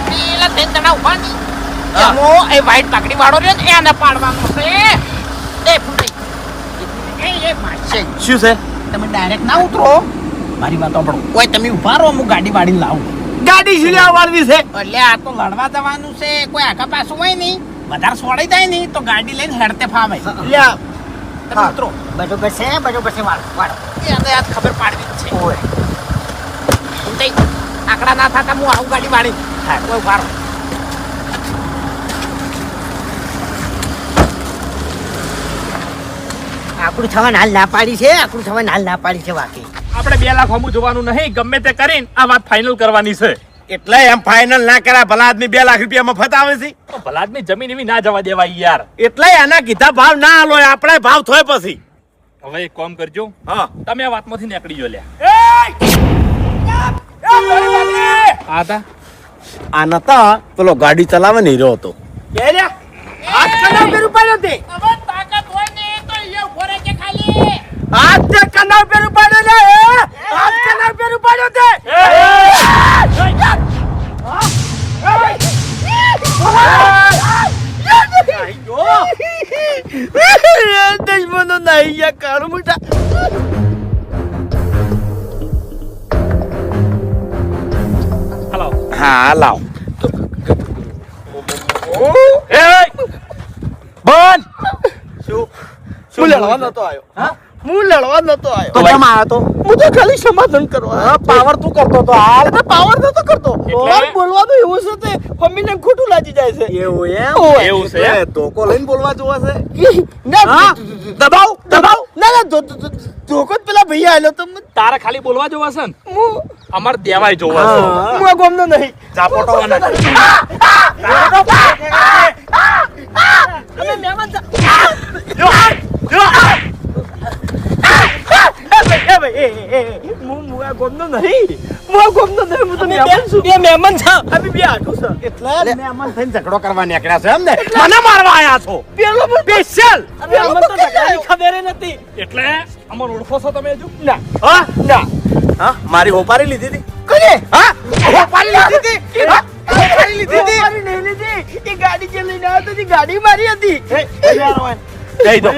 પેલા ત્રણ જણા ઉભા નહીં એમો એ વાઈટ પાકડી વાળો રહ્યો ને એને પાડવાનો છે એ ફૂટી એ માશે શું છે તમે ડાયરેક્ટ ના ઉતરો મારી વાત સાંભળો કોઈ તમે ઉભા રહો હું ગાડી વાળીને લાવું ગાડી શું લેવા વાળવી છે એટલે આ તો લડવા જવાનું છે કોઈ આગા પાછું હોય નહીં વધારે સોડાઈ જાય નહીં તો ગાડી લઈને હેડતે ફાવે લ્યા તમે ઉતરો બરોબર છે વાળો વાળો. એને યાદ ખબર પાડવી જ છે ઓય ફૂટી આકડા ના થતા હું આવું ગાડી વાળી કોઈ ઉભા રહો આકડું થવા હાલ ના પાડી છે. આકડું થવા હાલ ના પાડી છે વાકી. આપણે 2 લાખ હમું જોવાનું નહીં ગમે તે કરીને આ વાત ફાઇનલ કરવાની છે એટલે એમ ફાઇનલ ના કરા ભલા આદમી 2 લાખ રૂપિયા મફત આવે છે તો ભલાદની જમીન એવી ના જવા દેવાય યાર. એટલે એના કીધા ભાવ ના આલો આપણે ભાવ થોય પછી હવે એક કામ કરજો હા તમે આ વાતમાંથી નીકળી જો લ્યા. આ તા આ નતા પેલો ગાડી ચલાવે નહીં રહ્યો હતો હાથ કના ઉપર ઉપાડ્યો તે હવે તાકાત હોય ને તો એ ઉભો રહેજે ખાલી હાથ તે કના ઉપર ઉપાડ્યો લે હાથ કના ઉપર ઉપાડ્યો તે દુશ્મનો નહીં યા કાળું મોટા હા લાવ હું લડવા નતો આવ્યો હા? હું લડવા નતો આવ્યો તો કેમ આવ્યો તો હું તો ખાલી સમાધાન કરવા પાવર તું કરતો તો હાલ પાવર નતો કરતો એટલે? મારે બોલવાનું એવું છે તે મમ્મીને ખોટું લાગી જાય છે એવું ઓય. એવું છે ધોકો લઈને બોલવા જોવા છે ના હા? દબાવ દબાવ ના ના ધોકો જ પેલા ભૈયા આવેલો તો તારે ખાલી બોલવા જોવા છે ને હું અમાર દેવાય જોવા છે હું આ ગામનો નહીં ચાપોટો અને અમે મહેમાન છે. હું આ ગામનો નહીં હું તો મહેમાન છું બે મહેમાન છે અમે બે આટું છે એટલે મહેમાન થઈને ઝઘડો કરવા નીકળ્યા છે એમ ને મને મારવા આયા છો પેલો સ્પેશિયલ અરે અમને તો ઝઘડાની ખબર ય નથી એટલે અમર ઓળખો છો તમે હજુ ના હા ના હા મારી હોપારી લીધી હતી કોને હા હોપારી લીધી હતી હા? હોપારી લીધી હતી મારી નહીં લીધી એ ગાડી જે લઈને આવ્યો તો એ ગાડી મારી હતી દઈ દો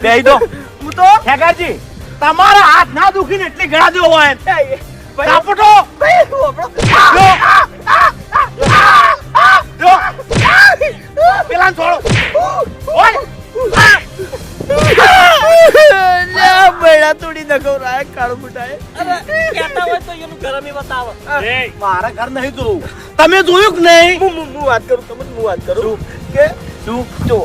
દઈ દો હું તો ખેગાજી તમારા હાથ ના દુખીને એટલી ગળા દેવો હોય ચાપોટો પેલા છોડો બેડા તોડી નખો રાય કાળો બુટાએ કહેતા હોય તો એનું ગરમી બતાવો મારા ઘર નહીં જોવું તમે જોયું કે નહીં હું વાત કરું તમને હું વાત કરું કે શું જો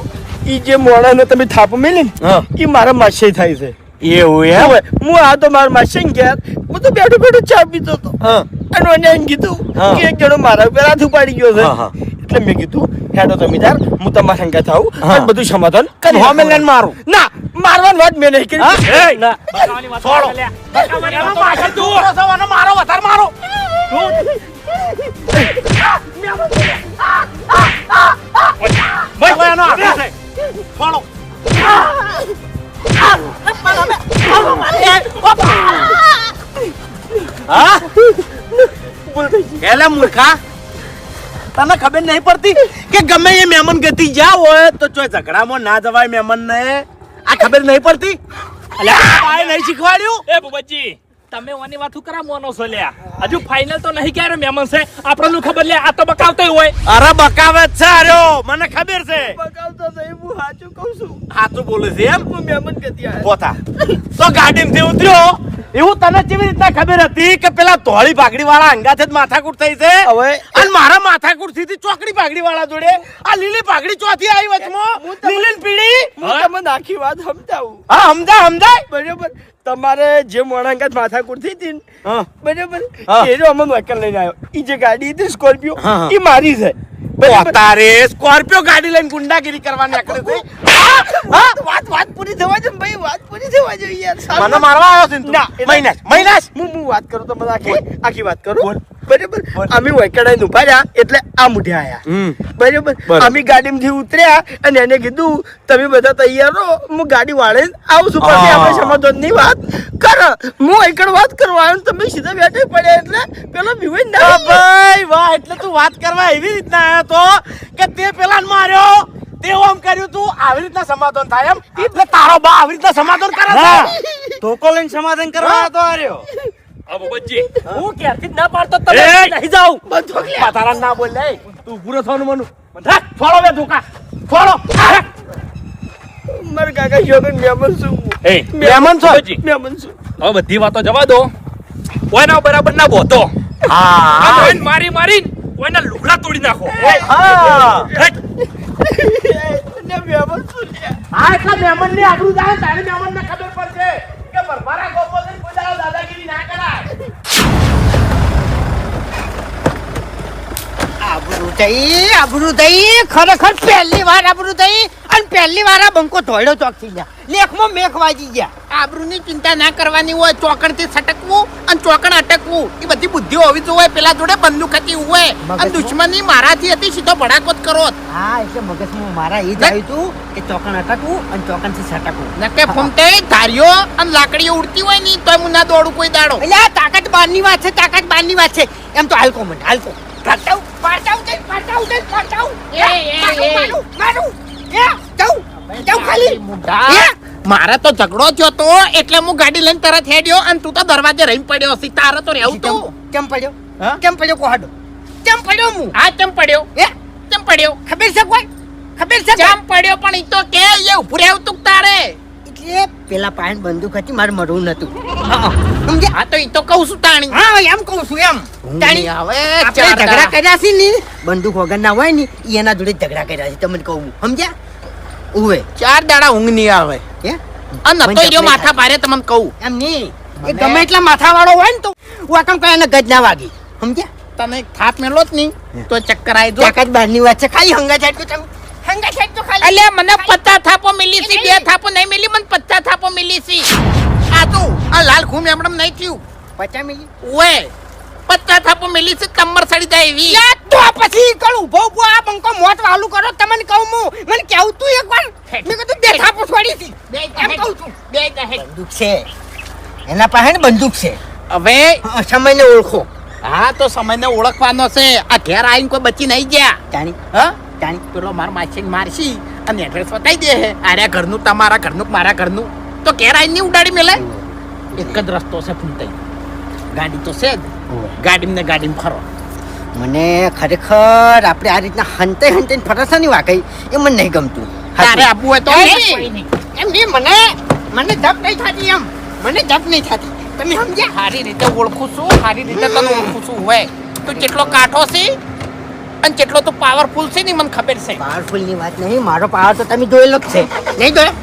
ઈ જે મોણાને તમે થાપ મેલી ને હા. ઈ મારા માસે થાય છે એવું હવે હું આ તો મારા માસે ગયા હું તો બેઠો બેઠો ચા પીતો હતો હા અને એને એમ કીધું હા. કે એક જણો મારા ઉપર હાથ ઉપાડી ગયો છે હા, હા. એટલે મેં કીધું હેડો તમે તાર હું તમારા સંગા થાઉં હા. અને બધું સમાધાન કરી હોમે લઈને મારું. ના મારવાની વાત મેં નહીં કરી હા? ના બતાવવાની વાત છોડો. કરે લ્યા. બતાવવાની એનો વાતો માથે કરે તું. દુખરો છે, અને મારો વધારે મારો ભાઈ એનો હાથ છે. છોડો. હા એટલે મૂર્ખા તને ખબર નહીં પડતી કે ગમે એ મહેમાન ગતિ જ્યાં હોય તો ચોય ઝઘડામાં ના જવાય મહેમાન ને આ ખબર નહીં પડતી અલ્યા નહીં શીખવાડ્યું એ બુબજી તમે ઓની વાત કરા મોનો છો લ્યા હજુ ફાઇનલ તો નહીં ક્યારે મહેમાન છે આપણને ખબર લે આ તો બકાવતો હોય અરે બકાવે જ છે અર્યો મને ખબર છે બગાવતો નહીં હું સાચું કહું છું સાચું બોલે છે એમ હું મહેમાન ગતિ આવ્યો પોતા તો ગાડીમાંથી ઉતર્યો એવું તને કેવી રીતના ખબર હતી કે પેલા ધોળી પાઘડી વાળા અંગાથે જ માથાકૂટ થઈ છે હવે અને મારા માથાકૂટ થી ચોકડી પાઘડી વાળા જોડે આ લીલી પાઘડી ચોથી આવી વચમાં લીલી ને પીળી હું તમને આખી વાત સમજાવું હા સમજાય બરાબર તમારે જે મોણાંગાત માથાકૂટ થઈ હતી ને, હા બરાબર હા. એ જો અમને વહીકલ લઈને આવ્યો ઈ જે ગાડી હતી સ્કોર્પિયો હા, હા. ઈ મારી છે બરાબર? તારે સ્કોર્પિયો ગાડી લઈને ગુંડાગીરી કરવાની આકડે છે વાત પૂરી થવા દે ને ભાઈ વાત પૂરી થવા દે યાર મને મારવા આવ્યો છે ને તું? ના, એટલે- મહિનાશ હું વાત કરું તો મને આખી વાત કરું બોલ. બરાબર બોલ. અમે વહીકલ આવીને ઉભા રહ્યા એટલે આ મુઢે આયા બરાબર બરાબર. અમે ગાડીમાંથી ઉતર્યા અને એને કીધું તમે બધા તૈયાર રહો હું ગાડી વાળે આવું છું પછી હા. આપણે સમાધાનની વાત કરો હું એકડ વાત કરવા આવ્યો ને તમે સીધા બેઠા પડ્યા એટલે પેલો બીવાઈ ના વાહ ભાઈ વાહ એટલે તું વાત કરવા એવી રીતના આવ્યો તો કે તે પેલાને માર્યો તે ઓમ કર્યું તું આવી રીતના સમાધાન થાય એમ એટલે તારો બા આવી રીતના સમાધાન કરે છે ધોકો લઈને સમાધાન કરવા આવ્યો તો આર્યો આ બુબજી હું ક્યારથી જ ના પાડતો તમે એ! નહીં જાવ તારા ના બોલ લે તું પૂરો થવાનું મનું છોડો બે ધોકા છોડો મારા કાકા જોગન મહેમાન છું એ મહેમાન છો? બુબજી, મહેમાન છું હવે બધી વાતો જવા દો ઓયના બરાબર ના બોતો હા ઓયને મારી ઓયના લુગડા તોડી નાખો હા હેટ. મહેમાન છું લ્યા. હા એટલે મહેમાન ની આબરૂ જાય તારે મહેમાન ને ખબર પડશે કે બરબારા ગોપો ને કોઈ દાડો દાદાગીરી ના કરાય આબરૂ થઈ ખરેખર પહેલી વાર આબરૂ થઈ અને પહેલી વાર આ બંકો ધોળ્યો ચોકથી ગયા લેખમાં મેખ વાજી ગયા આબરૂની ચિંતા ના કરવાની હોય ચોકણથી સટકવું અને ચોકણ અટકવું એ બધી બુદ્ધિ હોવી જોઈએ પેલા જોડે બંદૂક હતી હોય અને દુશ્મની મારાથી હતી સીધો ભડાકો જ કરો હા એટલે મગજમાં મારા એ જ આવ્યું હતું કે ચોકણ અટકવું અને ચોકણથી સટકવું નકે ફમતે ધાર્યો અને લાકડીઓ ઉડતી હોય ને તો હું ના દોડું કોઈ દાડો એટલે આ તાકાત બહારની વાત છે તાકાત બહારની વાત છે એમ તો હાલકો મને હાલકો પાટાવ મારે તો ઝઘડો થયો તો એટલે હું ગાડી લઈને તરત હેડ્યો અને તું તો દરવાજે રહીને પડ્યો હશે તારે તો રહેવું તો કેમ પડ્યો હા? કેમ પડ્યો કોહાડો ચમ પડ્યો હું આ ચમ પડ્યો હે ચમ પડ્યો ખબર છે કોઈ ખબર છે ચમ પડ્યો પણ ઈ તો કે એ ઉભું રહેવું તું તારે એટલે પેલા પાયન બંદૂક હતી મારે મરવું નતું હા સમજ્યા હા તો ઈ તો કહું છું તાણી હા એમ કહું છું એમ તાણી હવે આપણે ચાર ઝઘડા દાડા. કર્યા છે ને બંદૂક વગર ના હોય ને ઈ એના જોડે ઝઘડા કર્યા છે તમને કહું સમજ્યા ઉવે 4 દાડા ઊંઘ નહીં આવે હે અને નતો મને ઈયો તકલીફ માથા ભારે તમને કહું એમ નહીં એ ગમે એટલા માથા વાળો હોય ને તો વાકમ કઈ એને ગજ ના વાગી સમજ્યા તને થાપ મેલો જ નહીં તો ચક્કર આવી જો ચાકાત બહારની વાત છે ખાલી હંગા છાટ તો તમે હંગા છાટ તો ખાલી અલ્યા મને 50 થાપો મિલી છે 2 થાપો નહીં મિલી મને 50 થાપો મિલી છે આ તું આ લાલ ખૂમ એમણમ નહીં થયું 50 મિલી ઓએ 50 થાપો મિલી છે તમર સડી જાય એવી યા તો પછી કળ ઉભો ઉભો આ બંકો મોત વાલું કરો તમને કહું હું મને કેવું તું એકવાર મેં કીધું બેઠા પોછવાડી હતી એમ કહું છું બે દહેજ. બંદૂક છે એના પાસે ને બંદૂક છે હવે સમયને ઓળખો હા તો સમયને ઓળખવાનો છે આ ઘેર આવીને કોઈ બચી નહીં ગયા જાણી હા જાણી પેલો માર માછીને મારશી અને એડ્રેસ બતાવી દે હે આર્યા ઘરનું તમારા ઘરનું મારા ઘરનું તો ઘેર આવીને નહીં ઉડાડી મેલે એક જ રસ્તો છે ફૂમતાઈ ગાડી તો છે જ ગાડીમાં ને ગાડીમાં ફરો મને ખરેખર આપણે આ રીતના હંતે હંતે ફરસાની વાકઈ એ મને નહીં ગમતું તારે આપવું હોય તો એમ નહીં મને જપ નહીં થતી એમ મને જપ નહીં થતી તમે સમજ્યા સારી રીતે ઓળખું છું સારી રીતે તને ઓળખું છું હોય તું કેટલો કાઠો છે અને કેટલો તું પાવરફુલ છે ને મને ખબર છે પાવરફુલ ની વાત નહીં મારો પાવર તો તમે જોયેલો જ છે નહીં જોયો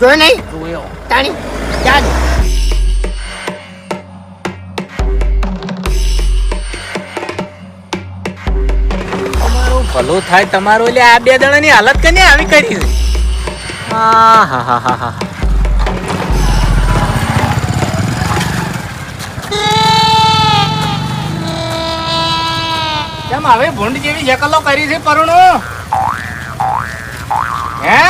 જોયો નહીં જોયો તાણી યાદ તમારું ભલું થાય તમારું એટલે આ 2 દડાની હાલત કને આવી કરી છે હા હા હા હા હા કેમ હવે ભૂંડ જેવી શકલો કરી છે પરુણો હે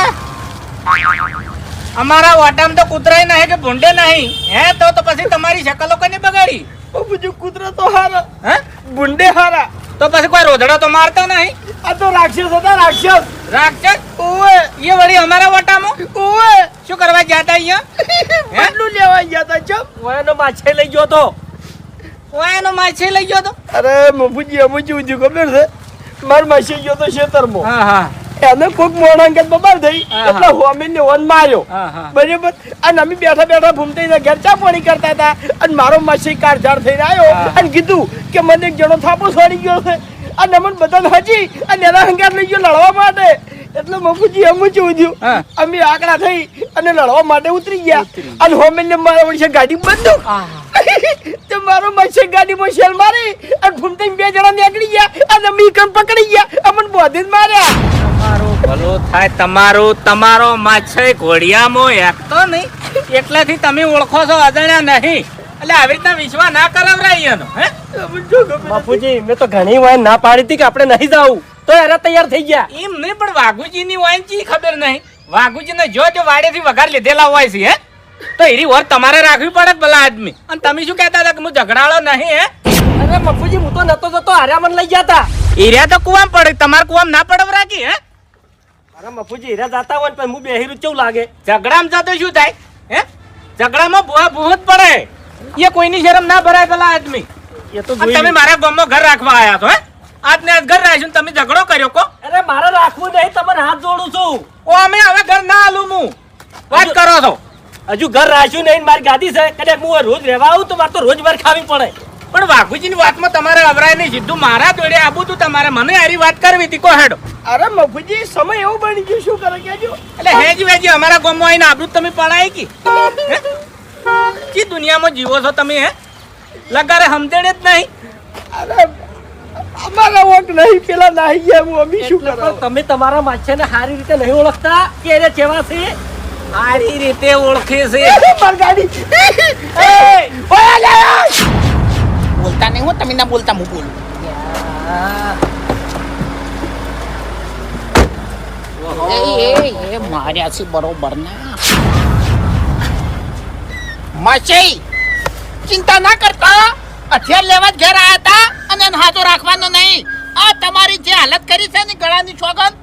અમારા વાટામાં તો કૂતરાય નહીં કે ભૂંડે નહીં હે તો પછી તમારી શકલો કને બગાડી બીજું કૂતરા તો હારા હે બુંડે હારા તો પછી કોઈ રોધડો તો મારતો નહીં આ તો રાક્ષસ હતા રાક્ષસ રાક્ષસ ઓએ એ વળી અમારા વાટામાં ઓએ શું કરવા જતા અહીંયા બદલું લેવા ગયા તા ચમ ઓયાનો માછે લઈ ગયો તો ઓયાનો માછે લઈ ગયો તો અરે મફુજી અમે શું થયું ખબર છે માર માસી ગયો તો ખેતરમાં હા હા એને કોક મોણાંગત બબાર થઈ હા. એટલે હોમીને ઓન માર્યો હા, હા. બરાબર અને અમે બેઠા બેઠા ભૂમતાઈને ઘેર ચા પાણી કરતા હતા અને મારો માસી કારજાર થઈને આવ્યો હા. અને કીધું કે મને એક જણો થાપો છોડી ગયો છે અને અમને બધાને હાજી અને એના હંગાર લઈ ગયો લડવા માટે એટલે મફુજી અમે શું થયું હા. અમે આકડા થઈ અને લડવા માટે ઉતરી ગયા અને હોમીને મારા વળી ગાડી બંધ તો મારો માસી ગાડીમાં શેલ મારી અને ભૂમતાઈને 2 જણા નીકળી ગયા અને અમે કણ પકડી ગયા અમને બોધીને માર્યા તમારું ભલું થાય તમારો માછે ઘોડિયામાં એકતો નહીં એટલાથી તમે ઓળખો છો અજાણ્યા નહીં એટલે આવી રીતના વિશ્વાસ ના કરાવરાય એનો હે બાપુજી મેં તો ઘણી વાર ના પાડી હતી કે આપણે નહીં જાવું તો એરા તૈયાર થઈ ગયા એમ નહીં પણ વાઘુજીની વાંચી ખબર નહીં વાઘુજીને જો વાડેથી વઘાર લીધેલા હોય છે હે તો એરી ઓર તમારે રાખવી પડે ભલા આદમી અને તમે શું કહેતા હતા કે હું ઝઘડાળો નહીં હે અરે બાપુજી હું તો નતો જતો હાર્યા મને લઈ ગયા તા એરિયા તો કુવામ પડે તમારે કુવામ ના પડવ રાખી હે અરે બાપુજી હીરા જાતા હોય ને પણ હું બેહીરું કેવું લાગે ઝઘડામાં જતો શું થાય હે ઝઘડામાં ભૂવા ભૂત પડે એ કોઈની શરમ ના ભરાય પેલા આદમી એ તો અને તમે મારા ગામમાં ઘર રાખવા આયા છો હે આજને આજ ઘર રાખ્યું ને તમે ઝઘડો કર્યો કો અરે મારે રાખવું નહીં તમને હાથ જોડું છું ઓ અમે હવે ઘર ના આલું હું વાત કરો છો હજુ ઘર રાખ્યું નહીં મારી ગાદી છે કદાચ હું રોજ રહેવા આવું તો મારે તો રોજ વાર ખાવી પડે પણ વાઘુજીની વાતમાં તમારે અવરાય નહીં સીધું મારા જોડે આવું તું તમારે મને હારી વાત કરવી હતી કો હેડો અરે મફુજી સમય એવો બની ગયો શું કરે કેજો એટલે હેજી વેજી અમારા ગામમાં આવીને આબરૂ તમે પડાય કી હે? કી દુનિયામાં જીવો છો તમે હે લગારે સમજણ જ નહીં અરે અમારા વોક નહીં પેલા નાહી ગયા હું અમી શું એટલે કરો પણ તમે તમારા માછીને સારી રીતે નહીં ઓળખતા કે એને કેવા છે સારી રીતે ઓળખે છે માર ગાડી ઓય લે બોલતા નહીં હું તમે ના બોલતા હું બોલું એ માર્યા છે બરોબર ના માસી ચિંતા ના કરતા હથિયાર લેવા જ ઘેર આયા હતા અને એને હાથો રાખવાનો નહીં આ તમારી જે હાલત કરી છે ને ગળાની છોગન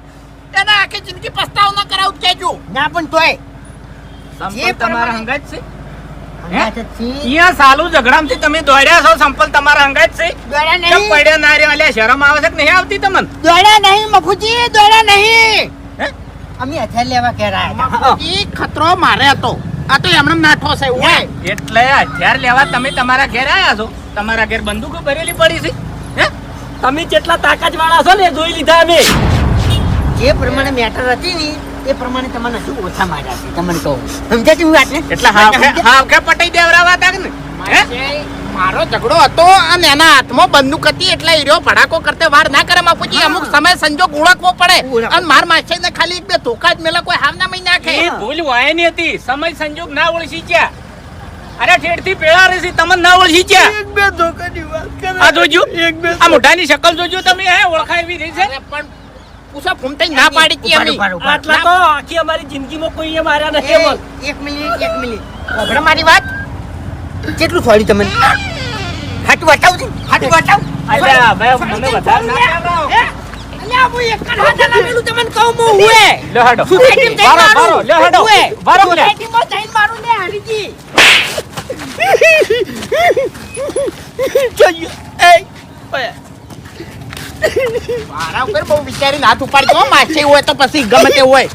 એને આખી જિંદગી પસ્તાવ ના કરાવું કેજો ના પણ તોય સંપર્ક તમારા હંગાત છે અંગાત જ છી. અહીંયા સાલું ઝઘડામાંથી તમે દોડ્યા છો સંપલ તમારા અંગાત છે દોડ્યા કેમ નહીં પડ્યા ના રે અલ્યા શરમ આવે છે કે નહીં આવતી તમને દોડ્યા નહીં મફુજી દોડ્યા નહીં હે? અમે હથિયાર લેવા કહેવાય ઈ ખતરો મારે હતો આ તો એમને નાઠો છે ઓય એટલે હથિયાર લેવા તમે તમારા ઘેર આયા છો તમારા ઘેર બંદૂકો ભરેલી પડી છે હે તમે જેટલા તાકાત વાળા છો ને એ જોઈ લીધા અમે. જે પ્રમાણે મેટર હતી ને એ પ્રમાણે તમને હજુ ઓછા માર્યા છે તમને કહું સમજાતી હું વાતને એટલે હાવ કે પટાઈ દેવરાવા હતા કે ને હે મારો ઝઘડો હતો અને એના હાથમાં બંદૂક હતી એટલે હીરો ભડાકો કરતે વાર ના કરે બાપુજી અમુક સમય સંજોગ ઓળખવો પડે અને માર માસે ને ખાલી એક બે ધોકા જ મેલા કોઈ હાવ ના મહી નાખે એ ભૂલ વાય ની હતી સમય સંજોગ ના ઓળખી ગયા અરે ઠેઠથી પેલા રહી તમને ના ઓળખી ગયા એક બે ધોકાની વાત કરે. આ જોજો એક બે આ મોઢાની શકલ જોજો તમે હે ઓળખાય એવી રહી છે અરે પણ પૂછા ફૂમતાઈ ના પાડી હતી અમે આટલા તો આખી અમારી જિંદગીમાં કોઈએ માર્યા નથી બોલ. એક મિનિટ ખબર મારી વાત કેટલું સોરી તમને હાટુ બતાવ છે હાટુ બતાવ અલ્યા ભાઈ મને વધારે ના કહેવાઓ. અલ્યા હું એક જ હાથ લાગેલું તમને કહું હું હુએ લ્યો હેડો સોસાયટીમાં જઈને વારો, મારું. વારો, લ્યો હેડો. હુએ. વારો લે. સોસાયટીમાં જઈને મારું ને હરીજી મારા ઉપર બહુ વિચારીને હાથ ઉપાડજો માછે હોય તો પછી ગમે તે હોય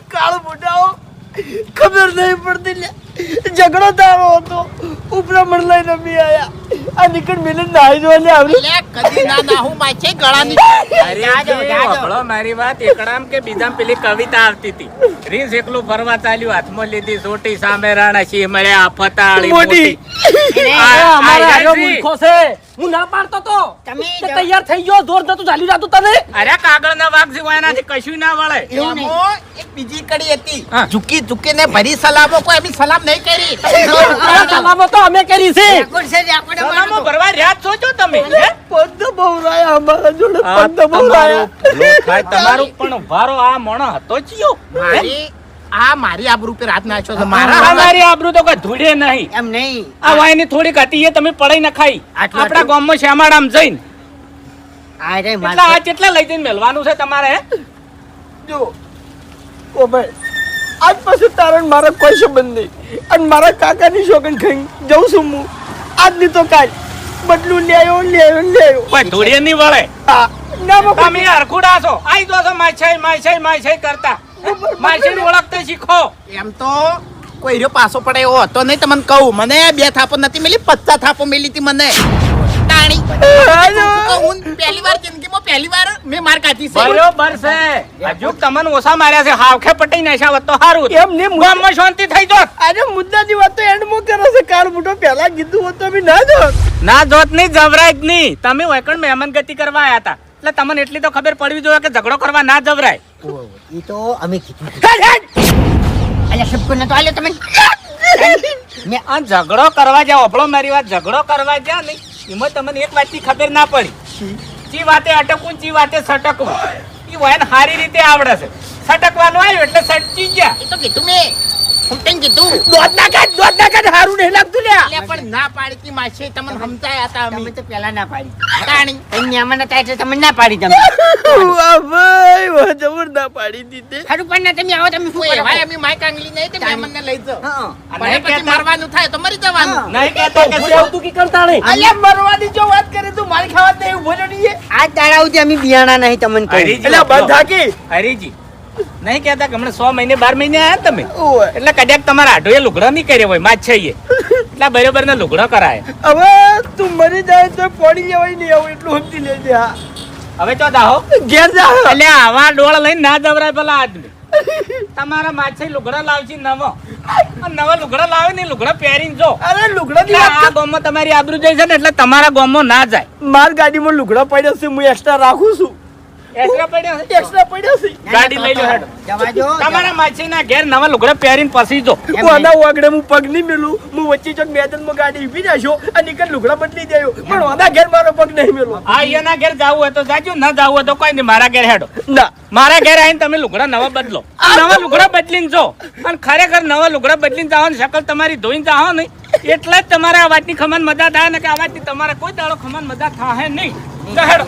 કાળો મોઢાઓ ખબર નહીં પડતી લે ઝઘડો તારો હતો ઉપરા મણ લઈને અમે આયા આ નીકળ મેલે નાઈ જો ને આવડી લે કદી ના ના હું માછે ગળાની અરે જે વફળો મારી વાત એકડામ કે બીજામ પેલી કવિતા આવતી હતી રીંસ એકલું ફરવા ચાલ્યું હાથમાં લીધી સોટી સામે રાણા સિંહ મળ્યા આફતાળી મોટી. અમારા આ હારો જી. મૂર્ખો છે હું ના પાડતો તો તમે તે તૈયાર થઈ ગયો જોર નતું ચાલ્યું જાતું તને અરે કાગળ ના વાઘ જેવા એનાથી કશું ના વળે એમાં એક બીજી કડી હતી હા. ઝુકી ઝુકીને ભરી સલામો કોઈ એમ સલામ નહીં કરી આ સલામો તો અમે કરી છે રેકોર્ડ છે રેકોર્ડ સલામો ભરવા રહ્યા જ છો છો તમે હે? પદ બહુરાયા અમારા જોડે આ પદ બહુરાયા તમારું થાય તમારું પણ ભારો આ મોણો હતો ચિયો મારી આબરૂ પર હાથ નાખ્યો છે મારા તમારી આબરૂ તો કોઈ ધૂળે નહીં એમ નહીં આ વાયની થોડીક હતી એ તમે પડાઈ નખાઈ આટલું આપણા ગામમાં શ્યામાડામ જઈને આ રે એટલે આ કેટલા લઈ જઈને મેલવાનું છે તમારે હે? જો ઓ ભાઈ આજ પછી તારણ મારા કોઈ સંબંધ નહીં અને મારા કાકાની શોગન ખાઈ જઉં છું હું આજની તો કાલ બદલું લેયો કોઈ ધૂળે નહીં વળે હા ના બાપા તમે હરખુડા છો આઈ દો છો માછાઈ કરતા માછાઈ ઓળખતે શીખો એમ તો કોઈ હીરો પાછો પડે એવો હતો નહીં તમને કહું મને 2 થાપો નથી મેલી 50 થાપો મેલી હતી મને તાણી હું પહેલી વાર જિંદગીમાં પહેલી વાર મેં માર કાઢી છે બરોબર છે હજુ તમને ઓછા માર્યા છે હાવખે પટાઈ નાખ્યા હોત તો સારું એમ નહીં ગામમાં શાંતિ થઈ જોત આજે મુદ્દાની વાત તો એન્ડમાં કરે છે કાળ મોટો પહેલા કીધું હોત તો અમે ના જો ના જોત નહીં જવરાય જ નહીં તમે વૈકણ મહેમાન ગતિ કરવા આયા હતા એટલે તમને એટલી તો ખબર પડવી જોઈએ કે ઝઘડો કરવા ના જવરાય ઈ તો અમે કીધું અલ્યા સબકો ન તો આલ્યો તમે આ ઝઘડો કરવા જાવ અભળો મારી વાત ઝઘડો કરવા જા નહીં એમાં તમને એક વાતની ખબર ના પડી ચી વાતે અટકવું ચી વાતે સટકવું ઈ વાયન સારી રીતે આવડે છે સટકવાનું આવ્યું એટલે સટકી ગયા એ તો કીધું મેં હું તને કીધું દોત ના કાઢ હારું નહીં લાગતું લ્યા એટલે પણ ના પાડી હતી માછે તમને સમજાયા હતા તમે અમે તો પહેલા ના પાડી તાણી તમે મહેમાન હતા એટલે તમે ના પાડી તમે વાહ ભાઈ વાહ જબર ના પાડી દીધી ખરું પણ ના તમે આવો તમે શું કોઈ કરો? ભાઈ અમે માય કાંગલી નહીં તે મહેમાનને લઈ જાઓ હા. અને પછી મારવાનું થાય તો મરી જવાનું નહીં કહેતા કે ભૂલે આવતું કે કરતા નહીં અલ્યા મરવાની જો વાત કરે તું મારી ખાવા દે ઉભો જ નહીં આ દાડા સુધી અમે બિયાણા નહીં તમને કહું હરીજી એટલે બંધ થાકી હરીજી નહીં કહેતા કે હમણાં 6 મહિને 12 મહિને આયા ને તમે ઓય એટલે કદાચ તમારા આઢોએ લુગડો નહીં કર્યો હોય માછ છે એટલે બરોબર ને લુગડો કરાય હવે તું મરી જાય તો પોડી લેવાય નહીં આવું એટલું સમજી લેજે હા હવે તો દાહો ઘેર જા એટલે આવા ડોળ લઈને ના દવરાય પેલા આદમી તમારા માછે લુગડા લાવજી નવો નવો લુગડા લાવે ને લુગડા પહેરીને જો અરે લુગડા ની એટલે વાત આ ગામમાં તમારી આબરૂ જાય છે ને એટલે તમારા ગામમાં ના જાય માર ગાડીમાં લુગડા પડ્યો છે હું એક્સ્ટ્રા રાખું છું એક્સ્ટ્રા પડ્યો છે? એક્સ્ટ્રા પડ્યો છે ગાડી લઈ લો હેડો જવા દો તમારા માછી ના ઘેર નવા લુગડા પહેરીને પસી જો હું આના વાગડે હું પગ નહીં મેલું હું વચ્ચે ચોક મેદાનમાં ગાડી ઉભી રાખ્યો અને નીકળ લુગડા બદલી દેયો પણ આના ઘેર મારો પગ નહીં મેલો આ અહીંયાના ઘેર જાવું હોય તો જાજો ના જાવું હોય તો કોઈ નહીં મારા ઘેર હેડો ના મારા ઘેર આવીને તમે લુગડા નવા બદલો નવા લુગડા બદલીને જો અને ખરેખર નવા લુગડા બદલીને જાઓ ને શકલ તમારી ધોઈને જાઓ ને એટલે જ તમારે આ વાતની ખમણ મજા થાય ને કે આ વાતની તમારે કોઈ દાડો ખમણ મજા થાય નહીં તો હેડો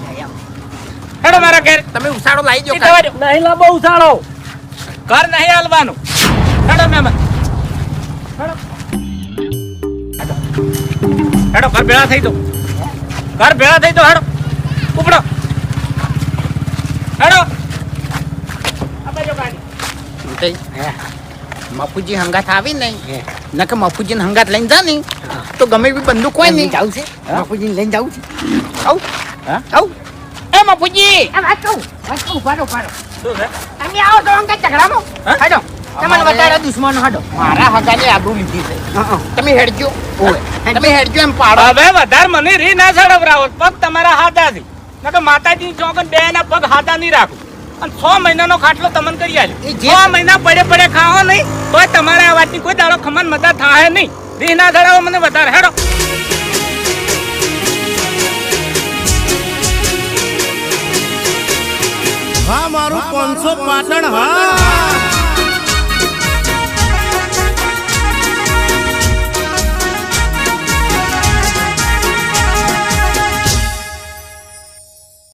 હેડો મારા ઘેર તમે ઉસાડો લાવી દો એ થવા દો. નહીં લાંબો ઉછાળો ઘર નહીં હાલવાનું. હેડો મહેમાન હેડો ઘર ભેળા થઈ દો. ઘર ભેળા થઈ દો. હેડો ઉપડો. હેડો આ બાજુ ગાડી. મફુજી હંગાત આવી નહીં નકે મફુજી હંગાત લઈને જા નહીં તો ગમે એવી બંદૂક હોય નહીં. જાવું છે બાપુજીને લઈને જાવું છે આવ આવ એ મફુજી આ વાત કહું પાડો શું છે? તમે આવો તો અંગત ઝઘડામાં હડો તમને વધારે દુશ્મનો હડો મારા હગાની આબરૂ લીધી છે. હા તમે હેડજો તમે હેડજો એમ પાડો. હવે વધારે મને રી ના ચડવરાવો. પગ તમારા હાથા છે નકર માતાજી ચોકન બે ના પગ હાથા નહીં રાખું. અને 6 મહિનાનો ખાટલો તમને કરી આલ્યો. એ જે- 6 મહિના પડે ખાઓ નહીં તોય તમારે આ વાતની કોઈ દાડો ખમન મદદ થાય નહીં. રી ના ચડાવો મને વધારે. હેડો હા મારું 500 પાટણ હા.